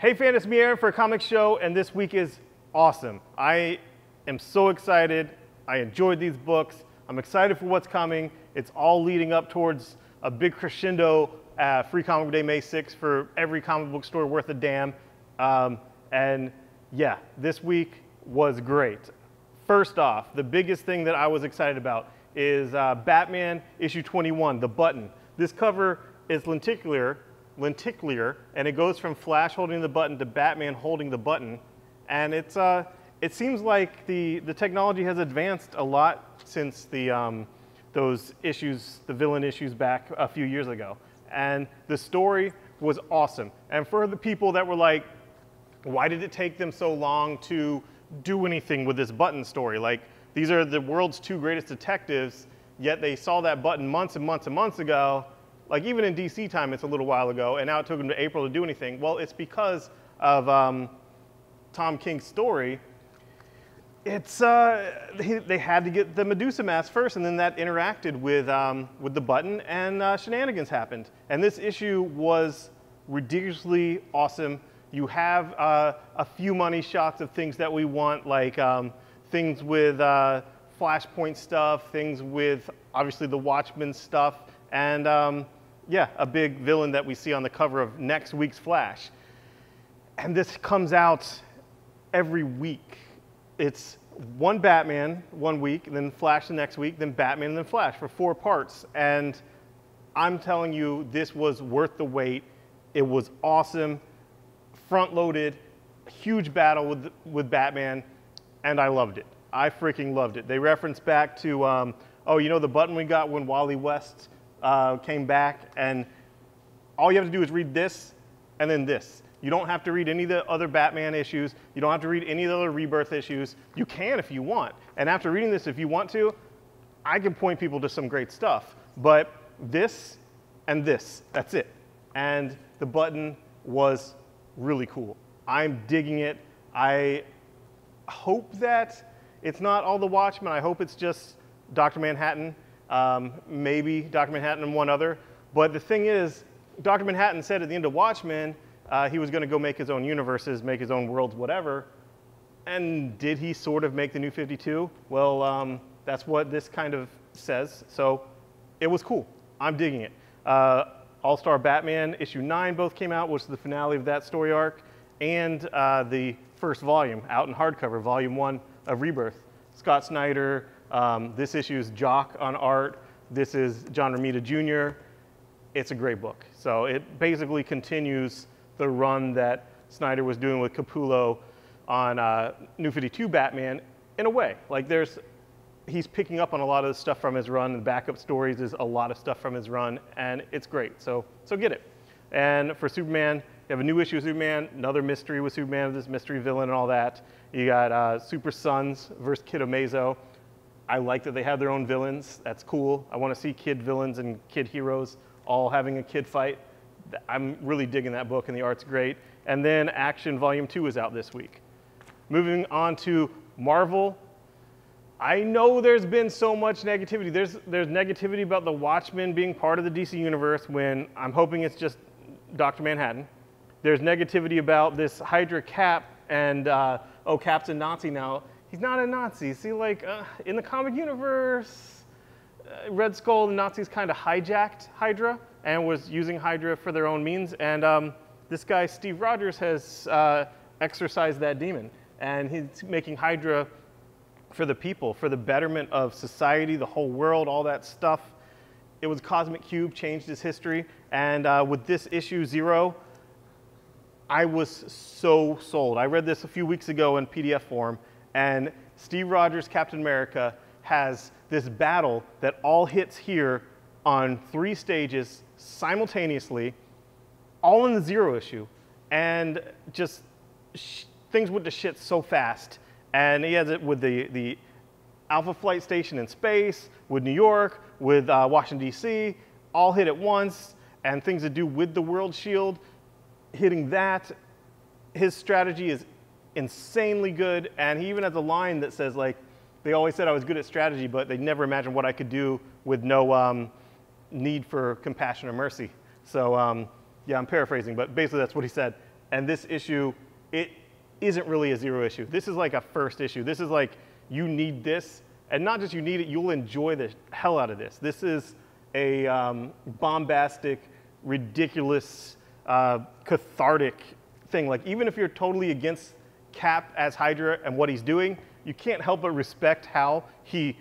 Hey fans, it's me Aaron for a comic show, and this week is awesome. I am so excited. I enjoyed these books. I'm excited for what's coming. It's all leading up towards a big crescendo Free Comic Book Day May 6th for every comic book store worth a damn. And yeah, this week was great. First off, the biggest thing that I was excited about is Batman issue 21, The Button. This cover is lenticular, and it goes from Flash holding the button to Batman holding the button. And it seems like the technology has advanced a lot since those issues, the villain issues back a few years ago. And the story was awesome. And for the people that were like, why did it take them so long to do anything with this button story? Like, these are the world's two greatest detectives, yet they saw that button months and months and months ago. Like, even in DC time, it's a little while ago, and now it took them to April to do anything. Well, it's because of Tom King's story. It's they had to get the Medusa mask first, and then that interacted with the button, and shenanigans happened. And this issue was ridiculously awesome. You have a few money shots of things that we want, like things with Flashpoint stuff, things with obviously the Watchmen stuff, and yeah, a big villain that we see on the cover of next week's Flash. And this comes out every week. It's one Batman one week, and then Flash the next week, then Batman, and then Flash for 4 parts. And I'm telling you, this was worth the wait. It was awesome, front-loaded, huge battle with Batman, and I loved it. I freaking loved it. They reference back to, oh, you know the button we got when Wally West came back, and all you have to do is read this and then this. You don't have to read any of the other Batman issues. You don't have to read any of the other Rebirth issues. You can if you want. And after reading this, if you want to, I can point people to some great stuff. But this and this, that's it. And the button was really cool. I'm digging it. I hope that it's not all the Watchmen. I hope it's just Dr. Manhattan, maybe Dr. Manhattan and one other. But the thing is, Dr. Manhattan said at the end of Watchmen, he was going to go make his own universes, make his own worlds, whatever. And did he sort of make the New 52? Well, that's what this kind of says. So it was cool. I'm digging it. All-Star Batman issue 9 both came out, which is the finale of that story arc, and the first volume out in hardcover, volume 1 of Rebirth. Scott Snyder, this issue is Jock on art. This is John Romita Jr. It's a great book. So it basically continues the run that Snyder was doing with Capullo on New 52 Batman in a way. Like, he's picking up on a lot of the stuff from his run, and backup stories is a lot of stuff from his run, and it's great. So get it. And for Superman, you have a new issue of Superman, another mystery with Superman, this mystery villain and all that. You got Super Sons versus Kid Amazo. I like that they have their own villains. That's cool. I want to see kid villains and kid heroes all having a kid fight. I'm really digging that book, and the art's great. And then Action Volume 2 is out this week. Moving on to Marvel. I know there's been so much negativity. There's negativity about the Watchmen being part of the DC universe, when I'm hoping it's just Dr. Manhattan. There's negativity about this Hydra Cap, and oh, Cap's a Nazi now. He's not a Nazi. See, like, in the comic universe, Red Skull, the Nazis kind of hijacked Hydra and was using Hydra for their own means. And this guy, Steve Rogers, has exorcised that demon. And he's making Hydra for the people, for the betterment of society, the whole world, all that stuff. It was Cosmic Cube, changed his history. And with this issue 0, I was so sold. I read this a few weeks ago in PDF form, and Steve Rogers, Captain America, has this battle that all hits here on 3 stages simultaneously, all in the 0 issue, and just things went to shit so fast. And he has it with the Alpha Flight Station in space, with New York, with Washington, D.C., all hit at once, and things to do with the World Shield, hitting that. His strategy is insanely good, and he even has a line that says, like, they always said I was good at strategy, but they never imagined what I could do with no need for compassion or mercy. So yeah, I'm paraphrasing, but basically that's what he said. And this issue, it isn't really a zero issue. This is like a first issue. This is like, you need this, and not just you need it, you'll enjoy the hell out of this. This is a bombastic, ridiculous, cathartic thing. Like, even if you're totally against Cap as Hydra and what he's doing, you can't help but respect how he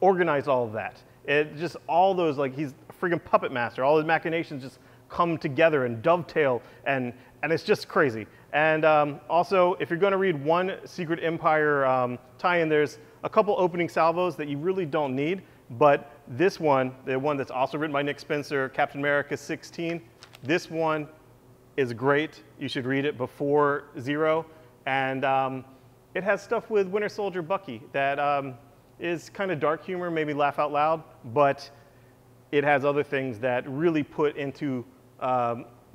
organized all of that. It just, all those, like, he's a freaking puppet master. All his machinations just come together and dovetail, and it's just crazy. And also, if you're going to read one Secret Empire tie-in, there's a couple opening salvos that you really don't need, but this one, the one that's also written by Nick Spencer, Captain America 16, this one is great. You should read it before Zero. And it has stuff with Winter Soldier Bucky that is kind of dark humor, maybe laugh out loud, but it has other things that really put into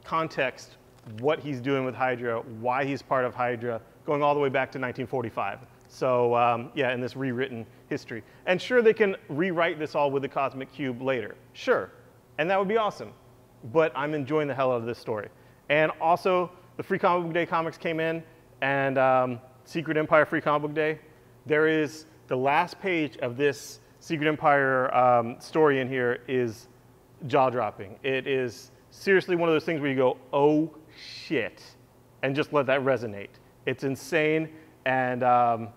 context what he's doing with Hydra, why he's part of Hydra, going all the way back to 1945. So yeah, in this rewritten history. And sure, they can rewrite this all with the Cosmic Cube later. Sure, and that would be awesome. But I'm enjoying the hell out of this story. And also, the Free Comic Book Day comics came in, and Secret Empire Free Comic Book Day. There is the last page of this Secret Empire story in here is jaw-dropping. It is seriously one of those things where you go, oh shit, and just let that resonate. It's insane, and I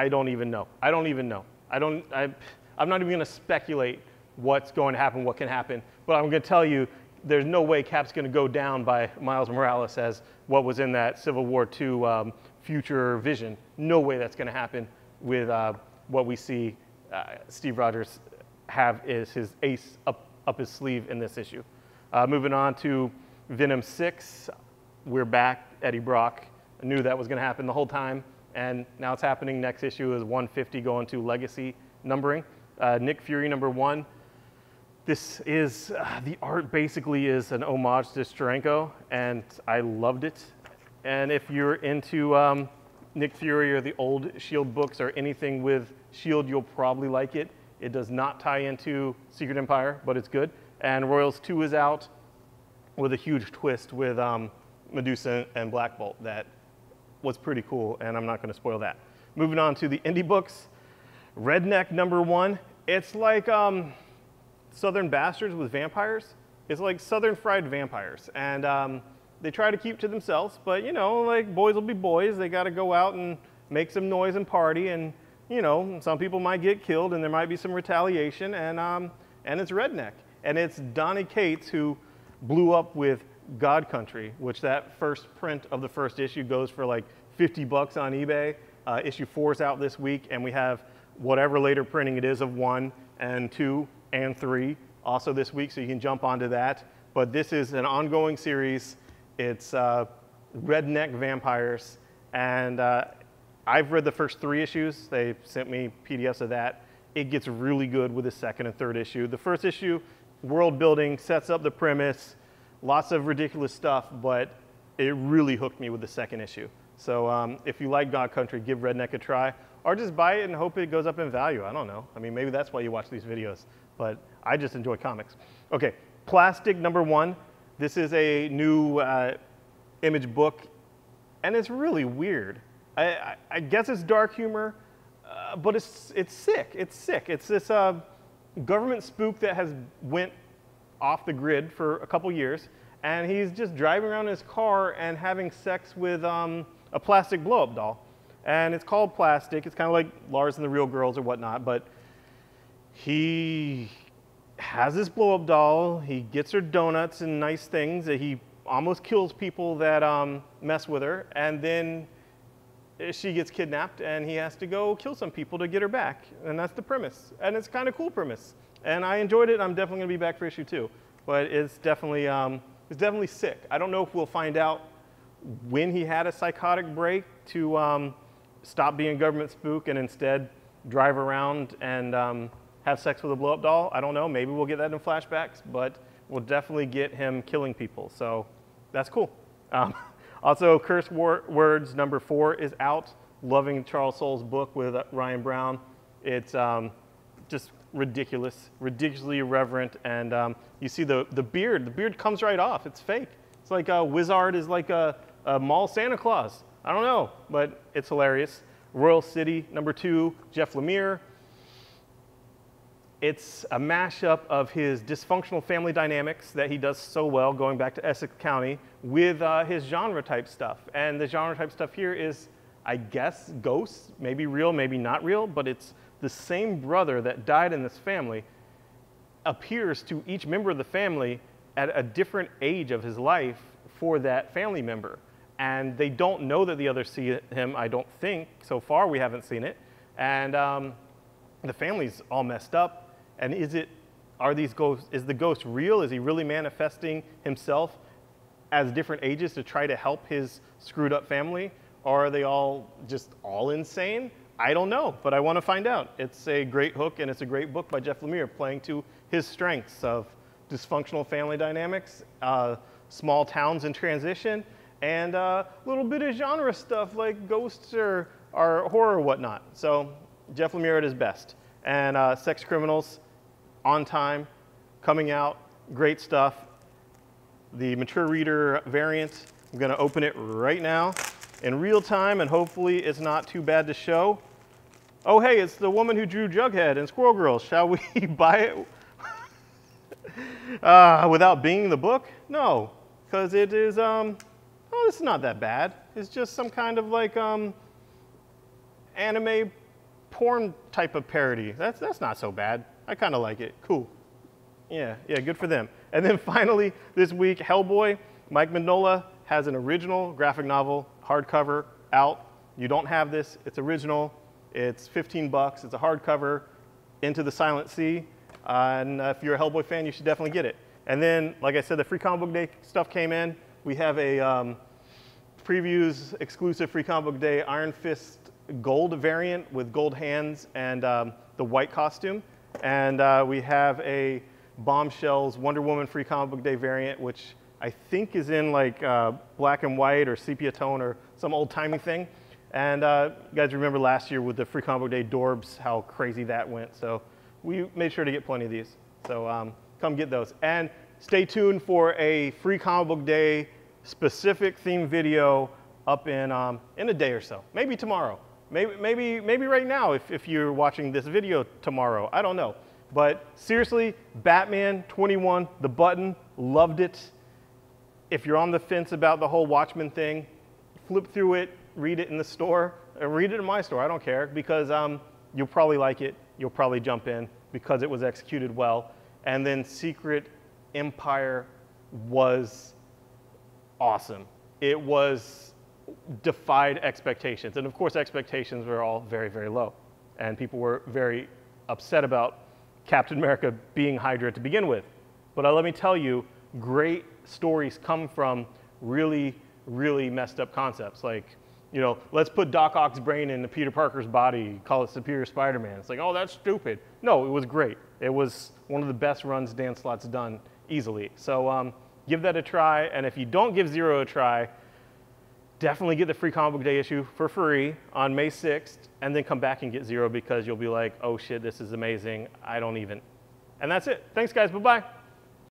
don't even know. I don't even know. I'm not even going to speculate what's going to happen, what can happen, but I'm going to tell you there's no way Cap's going to go down by Miles Morales as what was in that Civil War II future vision. No way that's going to happen with what we see Steve Rogers have is his ace up his sleeve in this issue. Moving on to Venom 6, we're back. Eddie Brock. I knew that was going to happen the whole time, and now it's happening. Next issue is 150 going to Legacy numbering. Nick Fury #1. This is, the art basically is an homage to Steranko, and I loved it. And if you're into Nick Fury or the old S.H.I.E.L.D. books or anything with S.H.I.E.L.D., you'll probably like it. It does not tie into Secret Empire, but it's good. And Royals 2 is out with a huge twist with Medusa and Black Bolt that was pretty cool, and I'm not going to spoil that. Moving on to the indie books, Redneck #1. It's like Southern Bastards with vampires. It's like Southern fried vampires, and they try to keep to themselves, but you know, like boys will be boys. They got to go out and make some noise and party, and you know, some people might get killed, and there might be some retaliation, and it's Redneck, and it's Donny Cates who blew up with God Country, which that first print of the first issue goes for like $50 on eBay. Issue 4 is out this week, and we have whatever later printing it is of 1 and 2 and 3 also this week, so you can jump onto that. But this is an ongoing series. It's Redneck Vampires, and I've read the first 3 issues. They sent me PDFs of that. It gets really good with the second and third issue. The first issue, world building, sets up the premise, lots of ridiculous stuff, but it really hooked me with the second issue. So if you like God Country, give Redneck a try, or just buy it and hope it goes up in value. I don't know. I mean, maybe that's why you watch these videos, but I just enjoy comics. Okay, Plastic #1. This is a new Image book, and it's really weird. I guess it's dark humor, but it's sick. It's sick. It's this government spook that has went off the grid for a couple years, and he's just driving around in his car and having sex with a plastic blow-up doll. And it's called Plastic. It's kind of like Lars and the Real Girls or whatnot, but he has this blow-up doll. He gets her donuts and nice things. He almost kills people that mess with her, and then she gets kidnapped, and he has to go kill some people to get her back. And that's the premise. And it's kind of cool premise. And I enjoyed it. I'm definitely going to be back for issue 2. But it's definitely sick. I don't know if we'll find out when he had a psychotic break to stop being a government spook and instead drive around and have sex with a blow-up doll. I don't know. Maybe we'll get that in flashbacks, but we'll definitely get him killing people. So that's cool. Also, Curse Words #4 is out. Loving Charles Soule's book with Ryan Brown. It's just ridiculous, ridiculously irreverent, and you see the beard. The beard comes right off. It's fake. It's like Wizard is like a mall Santa Claus. I don't know, but it's hilarious. Royal City, #2, Jeff Lemire. It's a mashup of his dysfunctional family dynamics that he does so well, going back to Essex County, with his genre type stuff. And the genre type stuff here is, I guess, ghosts, maybe real, maybe not real, but it's the same brother that died in this family appears to each member of the family at a different age of his life for that family member. And they don't know that the others see him, I don't think. So far, we haven't seen it. And the family's all messed up. And is the ghost real? Is he really manifesting himself as different ages to try to help his screwed up family? Or are they all just all insane? I don't know, but I want to find out. It's a great hook, and it's a great book by Jeff Lemire, playing to his strengths of dysfunctional family dynamics, small towns in transition, and a little bit of genre stuff like ghosts or horror or whatnot. So Jeff Lemire at his best. And Sex Criminals, on time, coming out, great stuff. The mature reader variant, I'm going to open it right now in real time, and hopefully it's not too bad to show. Oh, hey, it's the woman who drew Jughead and Squirrel Girl. Shall we buy it without being the book? No, because it is, oh, it's not that bad. It's just some kind of like anime porn type of parody. That's not so bad. I kind of like it. Cool. Yeah, good for them. And then finally, this week, Hellboy. Mike Mignola has an original graphic novel, hardcover, out. You don't have this. It's original. It's 15 bucks. It's a hardcover, Into the Silent Sea. And if you're a Hellboy fan, you should definitely get it. And then, like I said, the Free Comic Book Day stuff came in. We have a previews exclusive Free Comic Book Day Iron Fist gold variant with gold hands and the white costume. And we have a Bombshells Wonder Woman Free Comic Book Day variant, which I think is in like black and white or sepia tone or some old-timey thing. And you guys remember last year with the Free Comic Book Day Dorbs, how crazy that went. So we made sure to get plenty of these. So come get those. And stay tuned for a Free Comic Book Day specific theme video up in a day or so. Maybe tomorrow. Maybe right now if you're watching this video tomorrow. I don't know. But seriously, Batman 21, The Button, loved it. If you're on the fence about the whole Watchmen thing, flip through it, read it in the store, or read it in my store, I don't care, because you'll probably like it. You'll probably jump in because it was executed well. And then Secret Empire was awesome. It was defied expectations. And of course, expectations were all very, very low. And people were very upset about Captain America being Hydra to begin with. But let me tell you, great stories come from really, really messed up concepts. Like, you know, let's put Doc Ock's brain into Peter Parker's body, call it Superior Spider-Man. It's like, oh, that's stupid. No, it was great. It was one of the best runs Dan Slott's done easily. So give that a try. And if you don't give Zero a try, definitely get the Free Comic Book Day issue for free on May 6th, and then come back and get Zero because you'll be like, oh shit, this is amazing. I don't even. And that's it. Thanks, guys. Bye-bye.